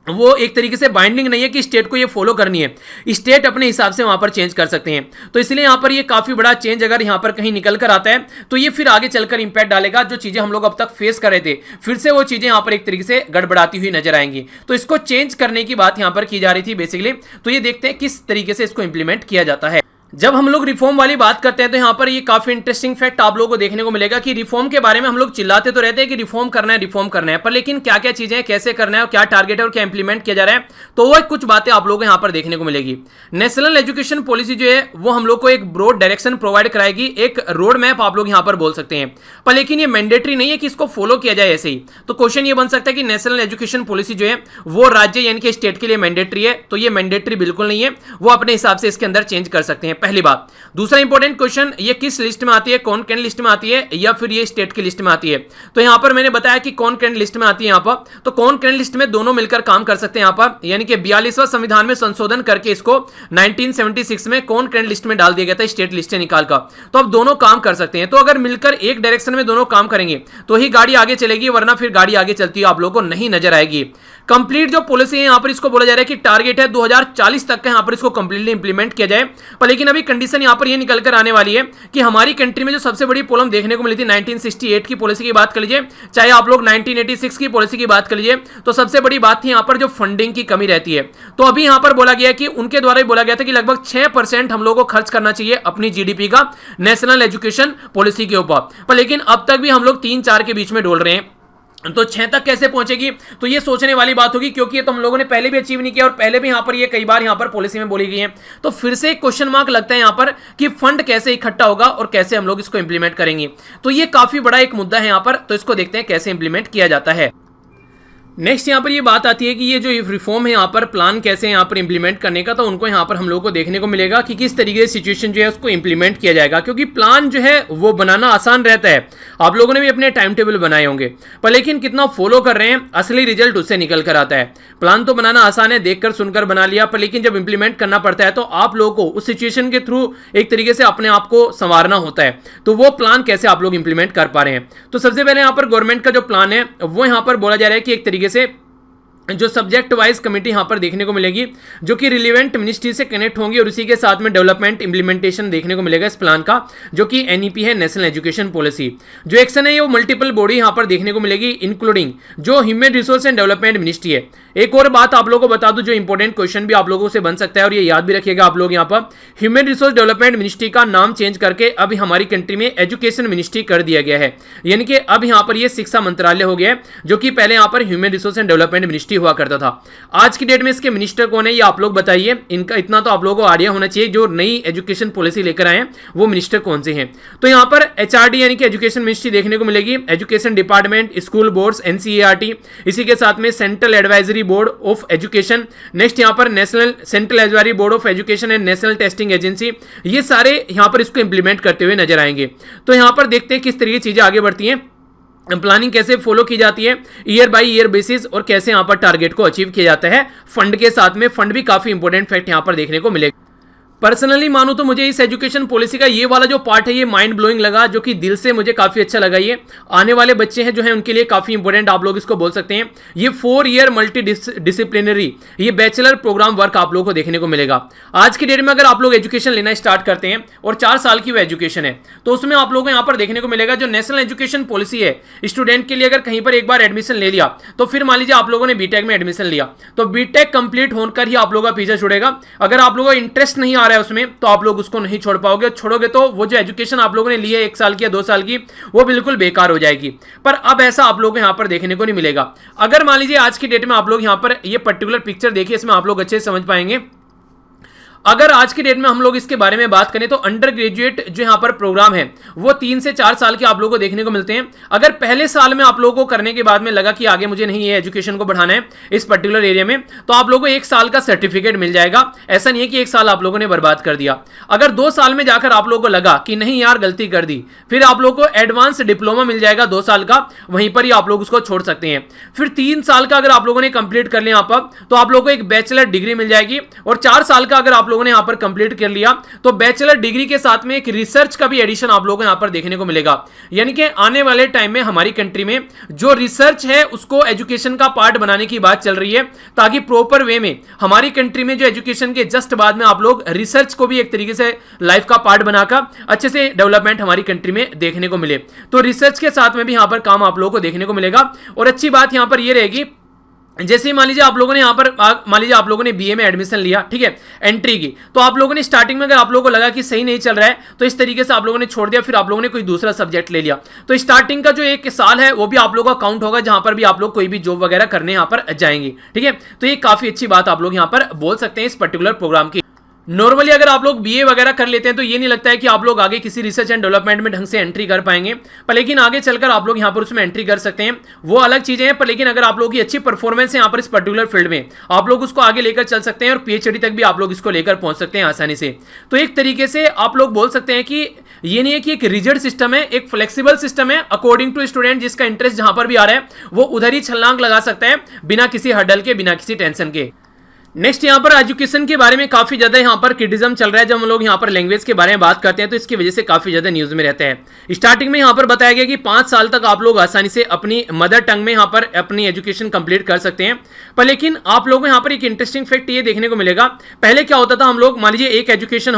वो एक तरीके से बाइंडिंग नहीं है कि स्टेट को ये फॉलो करनी है, स्टेट अपने हिसाब से वहां पर चेंज कर सकते हैं। तो इसलिए यहां पर ये काफी बड़ा चेंज अगर यहां पर कहीं निकल कर आता है तो ये फिर आगे चलकर इंपैक्ट डालेगा। जो चीजें हम लोग अब तक फेस कर रहे थे फिर से वो चीजें यहां पर एक तरीके से गड़बड़ाती हुई नजर आएंगी। तो इसको चेंज करने की बात यहां पर की जा रही थी बेसिकली। तो ये देखते हैं किस तरीके से इसको इंप्लीमेंट किया जाता है। जब हम लोग रिफॉर्म वाली बात करते हैं तो यहां पर ये काफी इंटरेस्टिंग फैक्ट आप लोगों को देखने को मिलेगा कि रिफॉर्म के बारे में हम लोग चिल्लाते तो रहते हैं कि रिफॉर्म करना है, पर लेकिन क्या क्या चीजें कैसे करना है और क्या टारगेट है और क्या इंप्लीमेंट किया जा रहा है, तो वो कुछ बातें आप लोगों को यहां पर देखने को मिलेगी। नेशनल एजुकेशन पॉलिसी जो है वो हम लोग को एक ब्रॉड डायरेक्शन प्रोवाइड कराएगी, एक रोड मैप आप लोग यहां पर बोल सकते हैं, पर लेकिन ये मैंडेटरी नहीं है कि इसको फॉलो किया जाए ऐसे ही। तो क्वेश्चन ये बन सकता है कि नेशनल एजुकेशन पॉलिसी जो है वो राज्य यानी कि स्टेट के लिए मैंडेटरी है, तो ये मैंडेटरी बिल्कुल नहीं है, वो अपने हिसाब से इसके अंदर चेंज कर सकते हैं, पहली बात। दूसरा इंपॉर्टेंट क्वेश्चन, ये किस लिस्ट में आती है, कौन कैंड लिस्ट में आती है या फिर ये स्टेट की लिस्ट में आती है। तो यहां पर मैंने बताया कि कौन कैंड लिस्ट में आती है यहां पर, तो कौन कैंड लिस्ट में दोनों मिलकर काम कर सकते हैं यहां पर, यानी कि 42वां संविधान में संशोधन करके इसको 1976 में कौन कैंड लिस्ट में डाल दिया गया था स्टेट लिस्ट निकाल कर। तो अब दोनों काम कर सकते हैं। तो अगर मिलकर एक डायरेक्शन में दोनों काम करेंगे तो ही गाड़ी आगे चलेगी, वरना फिर गाड़ी आगे चलती है आप लोगों को नहीं नजर आएगी। कंप्लीट जो पॉलिसी है यहां पर इसको बोला जा रहा है कि टारगेट है 2040 तक का यहां पर इसको कंप्लीटली इंप्लीमेंट किया जाए। पर लेकिन अभी कंडीशन यहां पर ये निकल कर आने वाली है कि हमारी कंट्री में जो सबसे बड़ी प्रॉब्लम देखने को मिली थी 1968 की पॉलिसी की बात कर लीजिए, चाहे आप लोग 1986 की पॉलिसी की बात कर लीजिए, तो सबसे बड़ी बात थी यहां पर जो फंडिंग की कमी रहती है। तो अभी यहां पर बोला गया कि उनके द्वारा बोला गया था कि लगभग 6% हम लोगों को खर्च करना चाहिए अपनी जीडीपी का नेशनल एजुकेशन पॉलिसी के ऊपर, पर लेकिन अब तक भी हम लोग 3-4 के बीच में डोल रहे हैं। तो 6 तक कैसे पहुंचेगी, तो ये सोचने वाली बात होगी, क्योंकि ये तो हम लोगों ने पहले भी अचीव नहीं किया और पहले भी यहां पर ये कई बार यहां पर पॉलिसी में बोली गई है। तो फिर से एक क्वेश्चन मार्क लगता है यहां पर कि फंड कैसे इकट्ठा होगा और कैसे हम लोग इसको इंप्लीमेंट करेंगे। तो ये काफी बड़ा एक मुद्दा है यहां पर, तो इसको देखते हैं कैसे इंप्लीमेंट किया जाता है। नेक्स्ट यहाँ पर ये बात आती है कि ये जो रिफॉर्म है यहाँ पर प्लान कैसे यहाँ पर इंप्लीमेंट करने का, तो उनको यहाँ पर हम लोगों को देखने को मिलेगा कि किस तरीके से सिचुएशन जो है उसको इंप्लीमेंट किया जाएगा, क्योंकि प्लान जो है वो बनाना आसान रहता है। आप लोगों ने भी अपने टाइम टेबल बनाए होंगे, पर लेकिन कितना फॉलो कर रहे हैं असली रिजल्ट उससे निकल कर आता है। प्लान तो बनाना आसान है, देखकर सुनकर बना लिया, पर लेकिन जब इंप्लीमेंट करना पड़ता है तो आप लोगों को उस सिचुएशन के थ्रू एक तरीके से अपने आप को संवारना होता है। तो वो प्लान कैसे आप लोग इंप्लीमेंट कर पा रहे हैं, तो सबसे पहले यहाँ पर गवर्नमेंट का जो प्लान है वो यहाँ पर बोला जा रहा है कि एक तरीके से जो सब्जेक्ट वाइज कमेटी यहां पर देखने को मिलेगी, जो कि रिलेवेंट मिनिस्ट्री से कनेक्ट होंगी, और उसी के साथ में डेवलपमेंट इंप्लीमेंटेशन देखने को मिलेगा इस प्लान का, जो कि एनईपी है, नेशनल एजुकेशन पॉलिसी। जो एक्शन है वो मल्टीपल बॉडी यहां पर देखने को मिलेगी, इंक्लूडिंग जो human resource and development ministry है। एक और बात आप लोगों को बता दूं, जो इंपॉर्टेंट क्वेश्चन भी आप लोगों से बन सकता है और ये याद भी रखिएगा आप लोग, यहाँ पर ह्यूमन रिसोर्स डेवलपमेंट मिनिस्ट्री का नाम चेंज करके अब हमारी कंट्री में एजुकेशन मिनिस्ट्री कर दिया गया है, यानी कि अब यहाँ पर ये शिक्षा मंत्रालय हो गया है, जो कि पहले यहाँ पर human resource and development ministry हुआ करता था। आज की डेट में इसके मिनिस्टर कौन है ये आप लोग बताइए, इनका इतना तो आप लोगों को आइडिया होना चाहिए, जो नई एजुकेशन पॉलिसी लेकर आए हैं वो मिनिस्टर कौन से हैं। तो यहाँ पर एचआरडी यानी कि एजुकेशन मिनिस्ट्री देखने को मिलेगी, education department, school boards, NCERT, इसी के साथ में central advisory board of education, next यहाँ पर national central advisory board of education and national testing agency, ये सारे यहाँ पर इसको इंप्लीमेंट करते हुए नजर आएंगे। तो यहाँ पर देखते हैं किस तरीके चीजें आगे बढ़ती हैं, प्लानिंग कैसे फॉलो की जाती है ईयर बाय ईयर बेसिस, और कैसे यहां पर टारगेट को अचीव किया जाता है फंड के साथ में। फंड भी काफी इंपॉर्टेंट फैक्ट यहां पर देखने को मिलेगा। पर्सनली मानूं तो मुझे इस एजुकेशन पॉलिसी का ये वाला जो पार्ट है ये माइंड ब्लोइंग लगा, जो कि दिल से मुझे काफी अच्छा लगा। ये आने वाले बच्चे हैं जो हैं उनके लिए काफी इंपॉर्टेंट आप लोग इसको बोल सकते हैं। ये 4 ईयर मल्टी डिसिप्लिनरी ये बैचलर प्रोग्राम वर्क आप लोगों को देखने को मिलेगा। आज की डेट में अगर आप लोग एजुकेशन लेना स्टार्ट करते हैं और 4 साल की वो एजुकेशन है, तो उसमें आप लोगों को यहाँ पर देखने को मिलेगा जो नेशनल एजुकेशन पॉलिसी है, स्टूडेंट के लिए अगर कहीं पर एक बार एडमिशन ले लिया, तो फिर मान लीजिए आप लोगों ने बीटेक में एडमिशन लिया, तो बीटेक कंप्लीट होकर ही आप लोगों का पीछा छुड़ेगा। अगर आप लोगों को इंटरेस्ट नहीं आ रहा है उसमें, तो आप लोग उसको नहीं छोड़ पाओगे, छोड़ोगे तो वो जो एजुकेशन आप लोगों ने ली है 1 साल की या 2 साल की, वो बिल्कुल बेकार हो जाएगी। पर अब ऐसा आप लोगों को यहां पर देखने को नहीं मिलेगा। अगर मान लीजिए आज की डेट में आप लोग यहां पर ये पर्टिकुलर पिक्चर देखिए, इसमें आप लोग अच्छे से समझ पाएंगे। अगर आज की डेट में हम लोग इसके बारे में बात करें तो अंडर ग्रेजुएट जो यहाँ पर प्रोग्राम है वो 3 से 4 साल के आप लोगों को देखने को मिलते हैं। अगर पहले साल में आप लोगों को करने के बाद में लगा कि आगे मुझे नहीं ये एजुकेशन को बढ़ाना है इस पर्टिकुलर एरिया में, तो आप लोगों को 1 साल का सर्टिफिकेट मिल जाएगा। ऐसा नहीं है कि 1 साल आप लोगों ने बर्बाद कर दिया। अगर 2 साल में जाकर आप लोगों को लगा कि नहीं यार गलती कर दी, फिर आप लोगों को एडवांस डिप्लोमा मिल जाएगा 2 साल का, वहीं पर ही आप लोग उसको छोड़ सकते हैं। फिर 3 साल का अगर आप लोगों ने कंप्लीट कर लिया यहाँ पर, तो आप लोगों को एक बैचलर डिग्री मिल जाएगी। और 4 साल का अगर आप लोगों ने यहाँ पर कंप्लीट कर लिया, तो बैचलर डिग्री के साथ में एक रिसर्च का भी एडिशन आप लोगों को यहां पर देखने को मिलेगा। यानी कि आने वाले टाइम में हमारी कंट्री में जो रिसर्च है उसको एजुकेशन का पार्ट बनाने की बात चल रही है, ताकि प्रॉपर वे में हमारी कंट्री में जो एजुकेशन के जस्ट बाद में आप लोग रिसर्च को भी एक तरीके से लाइफ का पार्ट बनाकर अच्छे से डेवलपमेंट हमारी कंट्री में देखने को मिले। तो रिसर्च के साथ में भी यहां पर काम आप लोगों को देखने को मिलेगा। और अच्छी बात यहां पर यह रहेगी, जैसे मान लीजिए आप लोगों ने यहाँ पर मान लीजिए आप लोगों ने बीए में एडमिशन लिया, ठीक है, एंट्री की, तो आप लोगों ने स्टार्टिंग में अगर आप लोगों को लगा कि सही नहीं चल रहा है, तो इस तरीके से आप लोगों ने छोड़ दिया, फिर आप लोगों ने कोई दूसरा सब्जेक्ट ले लिया, तो स्टार्टिंग का जो 1 साल है वो भी आप लोगों का काउंट होगा, जहां पर भी आप लोग कोई भी जॉब वगैरह करने यहाँ पर जाएंगे। ठीक है, तो ये काफी अच्छी बात आप लोग यहाँ पर बोल सकते हैं इस पर्टिकुलर प्रोग्राम की। नॉर्मली अगर आप लोग बीए वगैरह कर लेते हैं तो ये नहीं लगता है कि आप लोग आगे किसी रिसर्च एंड डेवलपमेंट में ढंग से एंट्री कर पाएंगे, पर लेकिन आगे चलकर आप लोग यहाँ पर उसमें एंट्री कर सकते हैं, वो अलग चीजें हैं। पर लेकिन अगर आप लोगों की अच्छी परफॉर्मेंस है यहाँ पर इस पर्टिकुलर फील्ड में, आप लोग उसको आगे लेकर चल सकते हैं और पीएचडी तक भी आप लोग इसको लेकर पहुंच सकते हैं आसानी से। तो एक तरीके से आप लोग बोल सकते हैं कि ये नहीं है कि एक रिजिड सिस्टम है, एक फ्लेक्सिबल सिस्टम है। अकॉर्डिंग टू स्टूडेंट जिसका इंटरेस्ट जहां पर भी आ रहा है वो उधर ही छलांग लगा सकता है, बिना किसी हर्डल के, बिना किसी टेंशन के। नेक्स्ट यहाँ पर एजुकेशन के बारे में काफी ज्यादा यहाँ पर क्रिटिसिज्म चल रहा है। जब हम लोग यहाँ पर लैंग्वेज के बारे में बात करते हैं तो इसकी वजह से काफी ज्यादा न्यूज में रहते हैं। स्टार्टिंग में यहाँ पर बताया गया कि 5 साल तक आप लोग आसानी से अपनी मदर टंग में यहाँ पर अपनी एजुकेशन कंप्लीट कर सकते हैं। पर लेकिन आप लोगों को यहाँ पर एक इंटरेस्टिंग फैक्ट ये देखने को मिलेगा, पहले क्या होता था, हम लोग मान लीजिए एक एजुकेशन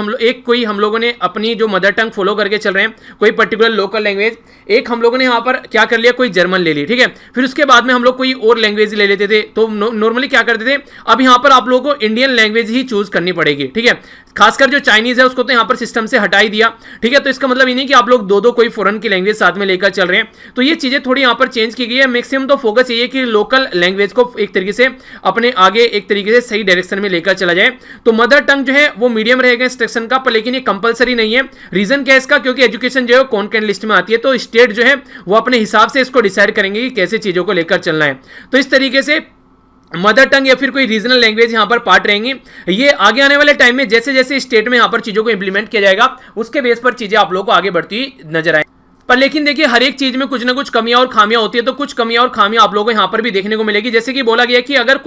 हम लोगों ने अपनी जो मदर टंग फॉलो करके चल रहे हैं, कोई पर्टिकुलर लोकल लैंग्वेज, एक हम लोगों ने यहाँ पर क्या कर लिया, कोई जर्मन ले ली, ठीक है, फिर उसके बाद में हम लोग कोई और लैंग्वेज ले लेते थे। तो नॉर्मली क्या करते थे, अब यहाँ पर आप लोगों को इंडियन लैंग्वेज ही चूज करनी पड़ेगी, ठीक है। खासकर जो चाइनीज है उसको तो यहाँ पर सिस्टम से हटा ही दिया, ठीक है। तो इसका मतलब ये नहीं कि आप लोग दो कोई फॉरेन की लैंग्वेज साथ में लेकर चल रहे हैं, तो ये चीजें थोड़ी यहाँ पर चेंज की गई है। मैक्सिमम तो फोकस ये है कि लोकल लैंग्वेज को एक तरीके से अपने आगे एक तरीके से सही डायरेक्शन में लेकर चला जाए। तो मदर टंग जो है वो मीडियम रहेगा इंस्ट्रक्शन का, पर लेकिन ये कंपलसरी नहीं है। रीजन क्या है इसका, क्योंकि एजुकेशन जो है कॉन्करेंट लिस्ट में आती है, तो स्टेट जो है वो अपने हिसाब से इसको डिसाइड करेंगे कि कैसे चीजों को लेकर चलना है। तो इस तरीके से मदर टंग या फिर कोई रीजनल लैंग्वेज यहां पर पार्ट रहेंगी। ये आगे आने वाले टाइम में जैसे जैसे स्टेट में यहां पर चीजों को इंप्लीमेंट किया जाएगा उसके बेस पर चीजें आप लोगों को आगे बढ़ती हुई नजर आए। पर लेकिन देखिए हर एक चीज में कुछ ना कुछ कमियां और खामियां होती है, तो कुछ कमियां और खामियां आप लोगों को यहां पर भी देखने को मिलेगी। जैसे कि बोला गया कि अगर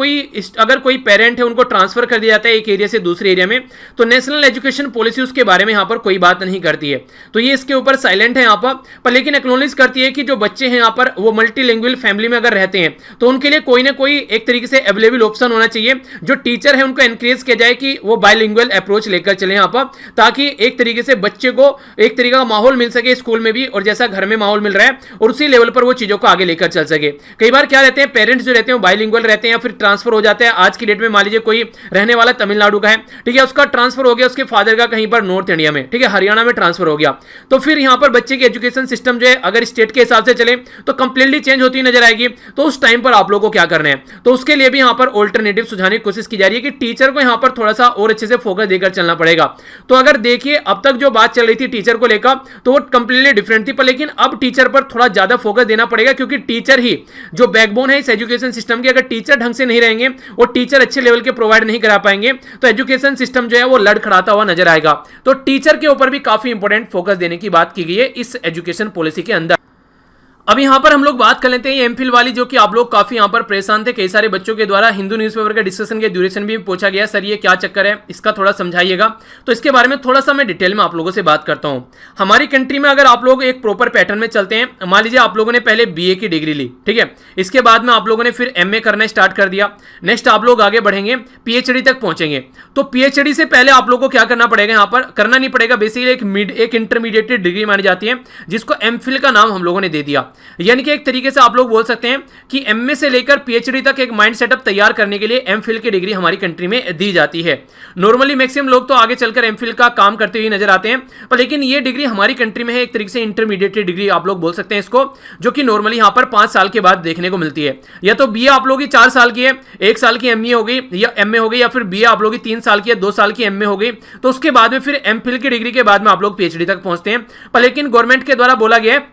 कोई पेरेंट है उनको ट्रांसफर कर दिया जाता है एक एरिया से दूसरे एरिया में, तो नेशनल एजुकेशन पॉलिसी उसके बारे में यहां पर कोई बात नहीं करती है, तो ये इसके ऊपर साइलेंट है यहां पर लेकिन एक्नॉलेज करती है कि जो बच्चे हैं यहां पर वो मल्टीलैंग्वेज फैमिली में अगर रहते हैं तो उनके लिए कोई ना कोई एक तरीके से अवेलेबल ऑप्शन होना चाहिए। जो टीचर है उनको एनकरेज किया जाए कि वो बायलिंगुअल अप्रोच लेकर चले यहां पर, ताकि एक तरीके से बच्चे को एक तरीके का माहौल मिल सके स्कूल में भी, और जैसा घर में माहौल मिल रहा है और उसी लेवल पर वो चीजों को आगे लेकर चल सके। कई बार क्या रहते हैं, पेरेंट्स जो रहते हैं वो बाइलिंगुअल रहते हैं या फिर ट्रांसफर हो जाते हैं। आज की डेट में मान लीजिए कोई रहने वाला तमिलनाडु का है, ठीक है, उसका ट्रांसफर हो गया उसके फादर का कहीं पर नॉर्थ इंडिया में, ठीक है, हरियाणा में ट्रांसफर हो गया, तो फिर यहां पर बच्चे की एजुकेशन सिस्टम जो है अगर स्टेट के हिसाब से चले तो कंप्लीटली चेंज होती नजर आएगी। तो उस टाइम पर आप लोगों को क्या करना है, तो उसके लिए भी यहां पर ऑल्टरनेटिव सुझाने की कोशिश की जा रही है कि टीचर को यहां पर थोड़ा सा और अच्छे से फोकस देकर चलना पड़ेगा। तो अगर देखिए अब तक जो बात चल रही थी टीचर को लेकर तो वो कंप्लीटली डिफरेंट थी, पर लेकिन अब टीचर पर थोड़ा ज्यादा फोकस देना पड़ेगा, क्योंकि टीचर ही जो बैकबोन है इस एजुकेशन सिस्टम की। अगर टीचर ढंग से नहीं रहेंगे और टीचर अच्छे लेवल के प्रोवाइड नहीं करा पाएंगे तो एजुकेशन सिस्टम जो है वो लड़खड़ाता हुआ नजर आएगा। तो टीचर के ऊपर भी काफी इंपॉर्टेंट फोकस देने की बात की गई है इस एजुकेशन पॉलिसी के अंदर। अब यहाँ पर हम लोग बात कर लेते हैं एमफिल वाली, जो कि आप लोग काफी यहाँ पर परेशान थे। कई सारे बच्चों के द्वारा हिंदू न्यूज़पेपर के डिस्कशन के ड्यूरेशन भी पूछा गया, सर ये क्या चक्कर है, इसका थोड़ा समझाइएगा। तो इसके बारे में थोड़ा सा मैं डिटेल में आप लोगों से बात करता हूँ। हमारी कंट्री में अगर आप लोग एक प्रॉपर पैटर्न में चलते हैं, मान लीजिए आप लोगों ने पहले बीए की डिग्री ली, ठीक है, इसके बाद में आप लोगों ने फिर एमए करना स्टार्ट कर दिया, नेक्स्ट आप लोग आगे बढ़ेंगे पीएचडी तक पहुंचेंगे। तो पीएचडी से पहले आप लोगों को क्या करना पड़ेगा, यहाँ पर करना नहीं पड़ेगा, बेसिकली एक इंटरमीडिएट डिग्री मानी जाती है जिसको एमफिल का नाम हम लोगों ने दे दिया। यानी कि एक तरीके से आप लोग बोल सकते हैं कि एमए से लेकर पीएचडी तक एक माइंड सेटअप तैयार करने के लिए एमफिल की डिग्री हमारी कंट्री में दी जाती है। नॉर्मली मैक्सिमम लोग तो आगे चलकर एमफिल का काम करते हुए नजर आते हैं, पर लेकिन ये डिग्री हमारी कंट्री में है एक तरीके से इंटरमीडिएट डिग्री आप लोग बोल सकते हैं इसको, जो कि नॉर्मली यहां पर 5 साल के बाद देखने को मिलती है। या तो बीए आप लोगों की 4 साल की है, 1 साल की एमए हो गई या एमए हो गई, या फिर बीए आप लोगों की 3 साल की है, 2 साल की एमए हो गई, तो उसके बाद में फिर एमफिल की डिग्री के बाद में आप लोग पीएचडी तक पहुंचते हैं। पर लेकिन गवर्नमेंट के द्वारा बोला गया है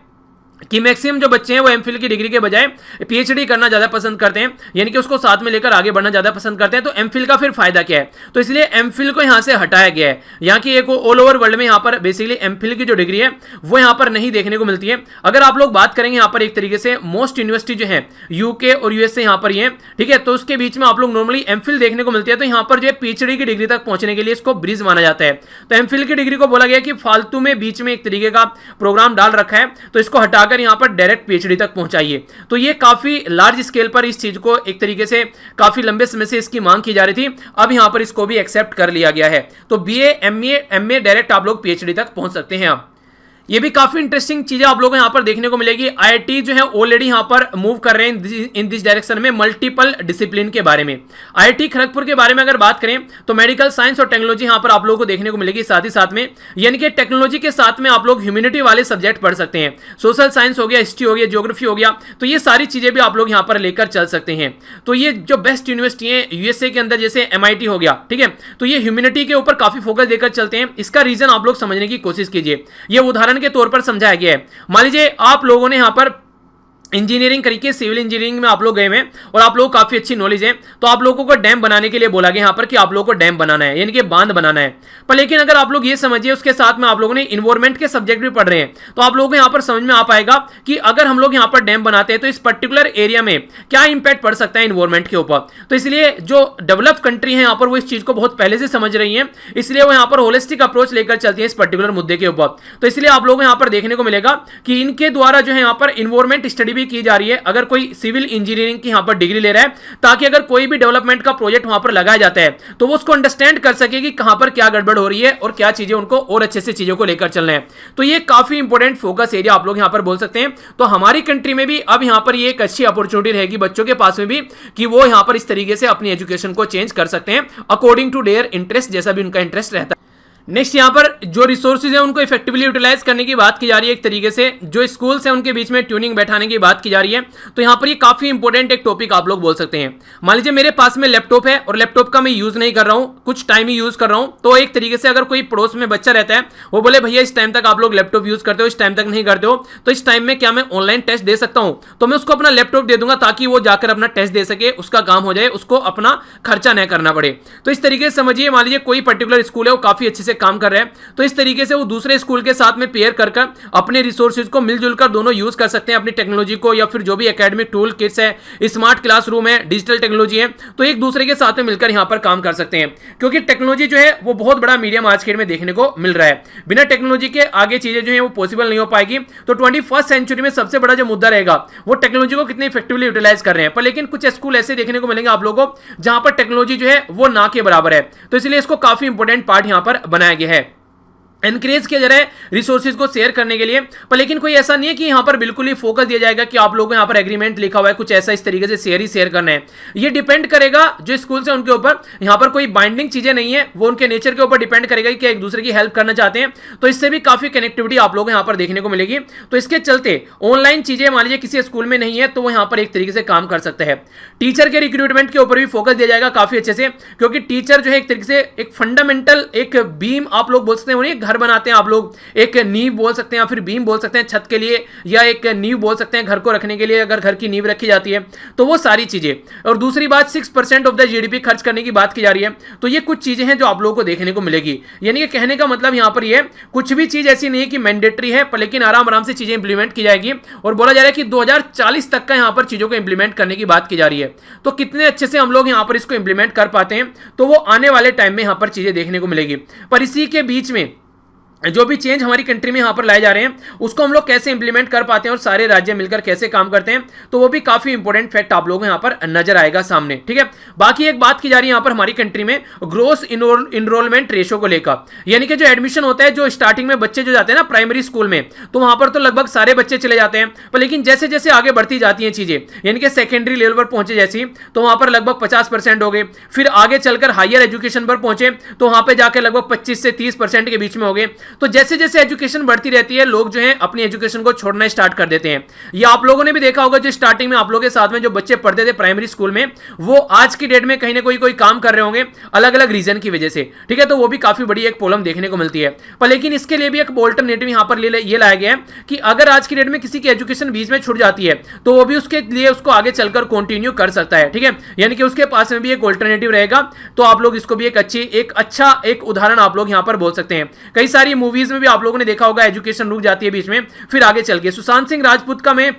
कि मैक्सिमम जो बच्चे हैं वो एमफिल की डिग्री के बजाय पीएचडी करना ज्यादा पसंद करते हैं, यानी कि उसको साथ में लेकर आगे बढ़ना ज्यादा पसंद करते हैं। तो एमफिल का फिर फायदा क्या है, तो इसलिए एमफिल को यहां से हटाया गया है। यहाँ की एक ऑल ओवर वर्ल्ड में यहाँ पर बेसिकली एमफिल की जो डिग्री है वो यहाँ पर नहीं देखने को मिलती है। अगर आप लोग बात करेंगे यहाँ पर एक तरीके से मोस्ट यूनिवर्सिटी जो है यूके और यूएसए यहाँ पर ये, ठीक है, तो उसके बीच में आप लोग नॉर्मली एमफिल देखने को मिलती है। तो यहाँ पर जो है पीएचडी की डिग्री तक पहुंचने के लिए इसको ब्रिज माना जाता है। तो एमफिल की डिग्री को बोला गया कि फालतू में बीच में एक तरीके का प्रोग्राम डाल रखा है, तो इसको हटाकर यहाँ पर डायरेक्ट पीएचडी तक पहुंचाइए। तो ये काफी लार्ज स्केल पर इस चीज को एक तरीके से काफी लंबे समय से इसकी मांग की जा रही थी, अब यहां पर इसको भी एक्सेप्ट कर लिया गया है। तो बीए एमए डायरेक्ट आप लोग पीएचडी तक पहुंच सकते हैं। अब ये भी काफी इंटरेस्टिंग चीजें आप लोगों को यहां पर देखने को मिलेगी। आईआईटी जो है ऑलरेडी यहां पर मूव कर रहे हैं इन दिस डायरेक्शन में, मल्टीपल डिसिप्लिन के बारे में। आईआईटी खड़गपुर के बारे में अगर बात करें तो मेडिकल साइंस और टेक्नोलॉजी यहां पर आप लोगों को देखने को मिलेगी साथ ही साथ में, यानी कि टेक्नोलॉजी के साथ में आप लोग ह्यूमैनिटी वाले सब्जेक्ट पढ़ सकते हैं। सोशल साइंस हो गया, हिस्ट्री हो गया, ज्योग्राफी हो गया, तो ये सारी चीजें भी आप लोग यहां पर लेकर चल सकते हैं। तो ये जो बेस्ट यूनिवर्सिटी है यूएसए के अंदर जैसे एमआईटी हो गया, ठीक है, तो ये ह्यूमैनिटी के ऊपर काफी फोकस देकर चलते हैं। इसका रीजन आप लोग समझने की कोशिश कीजिए। ये उदाहरण के तौर पर समझाया गया है। मान लीजिए आप लोगों ने यहां पर इंजीनियरिंग करी, सिविल इंजीनियरिंग में आप लोग गए हैं और आप लोगों को काफी अच्छी नॉलेज है, तो आप लोगों को डैम बनाने के लिए बोला गया यहाँ पर कि आप लोगों को डैम बनाना है, यानी कि बांध बनाना है। पर लेकिन अगर आप लोग ये समझिए उसके साथ में आप लोगों ने इन्वायरमेंट के सब्जेक्ट भी पढ़ रहे हैं, तो आप लोगों को यहाँ पर समझ में आ पाएगा कि अगर हम लोग यहाँ पर डैम बनाते हैं तो इस पर्टिकुलर एरिया में क्या इंपैक्ट पड़ सकता है इन्वायरमेंट के ऊपर। तो इसलिए जो डेवलप कंट्री है यहाँ पर वो इस चीज को बहुत पहले से समझ रही है, इसलिए वो यहाँ पर होलिस्टिक अप्रोच लेकर चलती है इस पर्टिकुलर मुद्दे के ऊपर। तो इसलिए आप लोगों को यहाँ पर देखने को मिलेगा कि इनके द्वारा जो है यहाँ पर इन्वायरमेंट स्टडी भी भी की जा रही है, अगर कोई सिविल इंजीनियरिंग की यहां पर डिग्री ले रहा है, ताकि अगर कोई भी डेवलपमेंट का प्रोजेक्ट वहां पर लगाया जाता है तो वो उसको अंडरस्टैंड कर सके कि कहां पर क्या गड़बड़ हो रही है और क्या चीजें उनको और अच्छे से चीजों को लेकर चलना है। तो ये काफी इंपॉर्टेंट फोकस एरिया आप लोग यहां पर बोल सकते हैं। तो हमारी कंट्री में भी अब यहां पर ये एक अच्छी अपॉर्चुनिटी रहेगी बच्चों के पास में भी कि वो यहां पर इस तरीके से अपनी एजुकेशन को चेंज कर सकते हैं अकॉर्डिंग टू देयर इंटरेस्ट, जैसा भी उनका इंटरेस्ट रहता है। नेक्स्ट यहाँ पर जो रिसोर्सेज है उनको इफेक्टिवली यूटिलाइज करने की बात की जा रही है, एक तरीके से जो स्कूल्स हैं उनके बीच में ट्यूनिंग बैठाने की बात की जा रही है। तो यहाँ पर ये काफी इंपॉर्टेंट एक टॉपिक आप लोग बोल सकते हैं। मान लीजिए मेरे पास में लैपटॉप है और लैपटॉप का मैं यूज नहीं कर रहा हूँ, कुछ टाइम ही यूज कर रहा हूँ, तो एक तरीके से अगर कोई पड़ोस में बच्चा रहता है, वो बोले भैया इस टाइम तक आप लोग लैपटॉप यूज करते हो, इस टाइम तक नहीं करते हो, तो इस टाइम में क्या मैं ऑनलाइन टेस्ट दे सकता हूँ? तो मैं उसको अपना लैपटॉप दे दूंगा ताकि वो जाकर अपना टेस्ट दे सके, उसका काम हो जाए, उसको अपना खर्चा न करना पड़े। तो इस तरीके से समझिए, मान लीजिए कोई पर्टिकुलर स्कूल है वो काफी अच्छे से काम कर रहा है, तो इस तरीके से वो दूसरे स्कूल के साथ में पेयर कर अपने रिसोर्सेज को मिलजुल कर दोनों यूज कर सकते हैं, अपनी टेक्नोलॉजी को, या फिर जो भी एकेडमिक टूल किट्स है, स्मार्ट क्लासरूम है, डिजिटल टेक्नोलॉजी है, तो एक दूसरे के साथ में मिलकर यहां पर काम कर सकते हैं। क्योंकि टेक्नोलॉजी जो है वो बहुत बड़ा मीडियम आज के डेट में देखने को मिल रहा है। बिना टेक्नोलॉजी के आगे चीजें जो है वो पॉसिबल नहीं हो पाएगी। तो 21st सेंचुरी में सबसे बड़ा जो मुद्दा रहेगा वो टेक्नोलॉजी को कितने इफेक्टिवली यूटिलाइज कर रहे हैं। पर लेकिन कुछ स्कूल ऐसे देखने को मिलेंगे आप लोगों को जहां पर टेक्नोलॉजी जो है वो ना के बराबर है, तो इसलिए इसको काफी इंपॉर्टेंट पार्ट यहां पर बनाया गया है, एनकरेज किया जा रहा है रिसोर्सेज को शेयर करने के लिए। पर लेकिन कोई ऐसा नहीं है कि यहां पर बिल्कुल ही फोकस दिया जाएगा कि आप लोगों को यहां पर एग्रीमेंट लिखा हुआ है कुछ ऐसा इस तरीके से शेयर करना है। ये डिपेंड करेगा जो स्कूल्स है उनके ऊपर, यहां पर कोई बाइंडिंग चीजें नहीं है, वो उनके नेचर के ऊपर डिपेंड करेगा कि एक दूसरे की हेल्प करना चाहते हैं। तो इससे भी काफी कनेक्टिविटी आप लोग यहां पर देखने को मिलेगी। तो इसके चलते ऑनलाइन चीजें मान लीजिए किसी स्कूल में नहीं है तो वो यहां पर एक तरीके से काम कर सकते हैं। टीचर के रिक्रूटमेंट के ऊपर भी फोकस दिया जाएगा काफी अच्छे से, क्योंकि टीचर जो है एक तरीके से एक फंडामेंटल एक बीम आप लोग बोल सकते हैं, उन्हें घर बनाते हैं आप लोग, एक नींव बोल सकते हैं या फिर बीम बोल सकते हैं छत के लिए, या एक नींव बोल सकते हैं घर को रखने के लिए, अगर घर की नींव रखी जाती है तो वो सारी चीजें। और दूसरी बात 6% ऑफ द जीडीपी खर्च करने की बात की जा रही है। तो ये कुछ चीजें हैं जो आप लोगों को देखने को मिलेगी। यानी कि कहने का मतलब यहां पर ये है कुछ भी चीज ऐसी नहीं है कि मैंडेटरी है, पर लेकिन आराम आराम से चीजें इंप्लीमेंट की जाएगी। और बोला जा रहा है कि 2040 तक का यहां पर चीजों को इंप्लीमेंट करने की बात की जा रही है। तो कितने अच्छे से हम लोग यहां पर इसको इंप्लीमेंट कर पाते हैं, तो वो आने वाले टाइम में यहां पर चीजें देखने को मिलेगी। पर इसी के बीच में जो भी चेंज हमारी कंट्री में यहां पर लाए जा रहे हैं उसको हम लोग कैसे इंप्लीमेंट कर पाते हैं और सारे राज्य मिलकर कैसे काम करते हैं, तो वो भी काफी इंपॉर्टेंट फैक्ट आप लोगों को यहां पर नजर आएगा सामने। ठीक है, बाकी एक बात की जा रही है यहां पर हमारी कंट्री में ग्रोस इनरोलमेंट रेशो को लेकर, यानी कि जो एडमिशन होता है, जो स्टार्टिंग में बच्चे जो जाते हैं ना प्राइमरी स्कूल में, तो वहां पर तो लगभग सारे बच्चे चले जाते हैं। पर लेकिन जैसे जैसे आगे बढ़ती जाती हैं चीजें, यानी कि सेकेंडरी लेवल पर पहुंचे जैसी, तो वहां पर लगभग 50% हो गए। फिर आगे चलकर हायर एजुकेशन पर पहुंचे तो वहां पर जाकर लगभग 25 से 30% के बीच में हो गए। तो जैसे जैसे एजुकेशन बढ़ती रहती है लोग जो हैं अपनी एजुकेशन को छोड़ना स्टार्ट कर देते हैं। ये आप लोगों ने भी देखा होगा, जो स्टार्टिंग में आप लोगों के साथ में जो बच्चे पढ़ते थे प्राइमरी स्कूल में, वो आज की डेट में कहीं ना कोई काम कर रहे होंगे अलग अलग रीजन की वजह से। ठीक है, तो वो भी काफी बड़ी एक प्रॉब्लम देखने को मिलती है। पर लेकिन इसके लिए भी एक ऑल्टरनेटिव यहां पर ये लाया गया है कि अगर आज की डेट में किसी की एजुकेशन बीच में छूट जाती है तो वो भी उसके लिए उसको आगे चलकर कंटिन्यू कर सकता है। ठीक है, यानी कि उसके पास में भी एक ऑल्टरनेटिव रहेगा। तो आप लोग इसको भी एक अच्छा उदाहरण आप लोग यहां पर बोल सकते हैं। कई सारी मूवीज में भी आप लोगों ने देखा होगा एजुकेशन रुक जाती है बीच में, फिर आगे चल के सुशांत सिंह राजपूत का मैं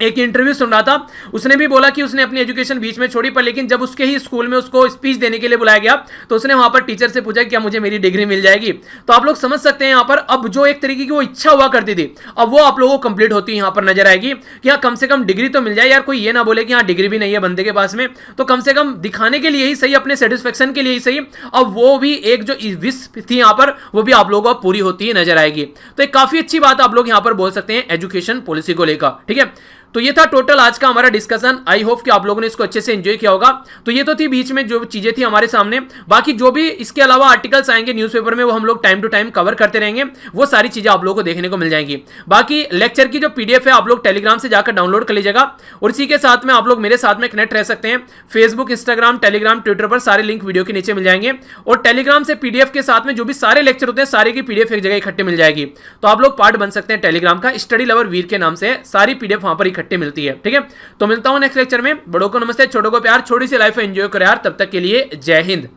एक इंटरव्यू सुन रहा था, उसने भी बोला कि उसने अपनी एजुकेशन बीच में छोड़ी, पर लेकिन जब उसके ही स्कूल में उसको स्पीच देने के लिए बुलाया गया तो उसने वहां पर टीचर से पूछा क्या मुझे मेरी डिग्री मिल जाएगी। तो आप लोग समझ सकते हैं यहां पर अब जो एक तरीके की वो इच्छा हुआ करती थी, अब वो आप लोगों को कंप्लीट होती यहां पर नजर आएगी कि हाँ कम से कम डिग्री तो मिल जाए यार। कोई ये ना बोले कि हाँ डिग्री भी नहीं है बंदे के पास में, तो कम से कम दिखाने के लिए ही सही, अपने सेटिस्फेक्शन के लिए ही सही, अब वो भी एक जो विश थी यहां पर वो भी आप लोगों को पूरी होती है नजर आएगी। तो एक काफी अच्छी बात आप लोग यहां पर बोल सकते हैं एजुकेशन पॉलिसी को लेकर। ठीक है, तो ये था टोटल आज का हमारा डिस्कशन। आई होप कि आप लोगों ने इसको अच्छे से एंजॉय किया होगा। तो ये तो थी बीच में जो चीजें थी हमारे सामने, बाकी जो भी इसके अलावा आर्टिकल्स आएंगे न्यूज़पेपर में वो हम लोग टाइम टू टाइम कवर करते रहेंगे, वो सारी चीजें आप लोगों को देखने को मिल जाएंगी। बाकी लेक्चर की जो पीडीएफ है आप लोग टेलीग्राम से जाकर डाउनलोड कर लीजिएगा, और इसी के साथ में आप लोग मेरे साथ में कनेक्ट रह सकते हैं। फेसबुक, इंस्टाग्राम, टेलीग्राम, ट्विटर पर सारे लिंक वीडियो के नीचे मिल जाएंगे, और टेलीग्राम से पीडीएफ के साथ में जो भी सारे लेक्चर होते हैं सारे की पीडीएफ एक जगह इकट्ठे मिल जाएगी। तो आप लोग पार्ट बन सकते हैं टेलीग्राम का, स्टडी लवर वीर के नाम से सारी पीडीएफ वहां पर इकट्ठे मिलती है। ठीक है, तो मिलता हूं नेक्स्ट लेक्चर में। बड़ों को नमस्ते, छोटों को प्यार, छोटी सी लाइफ एंजॉय करो यार। तब तक के लिए जय हिंद।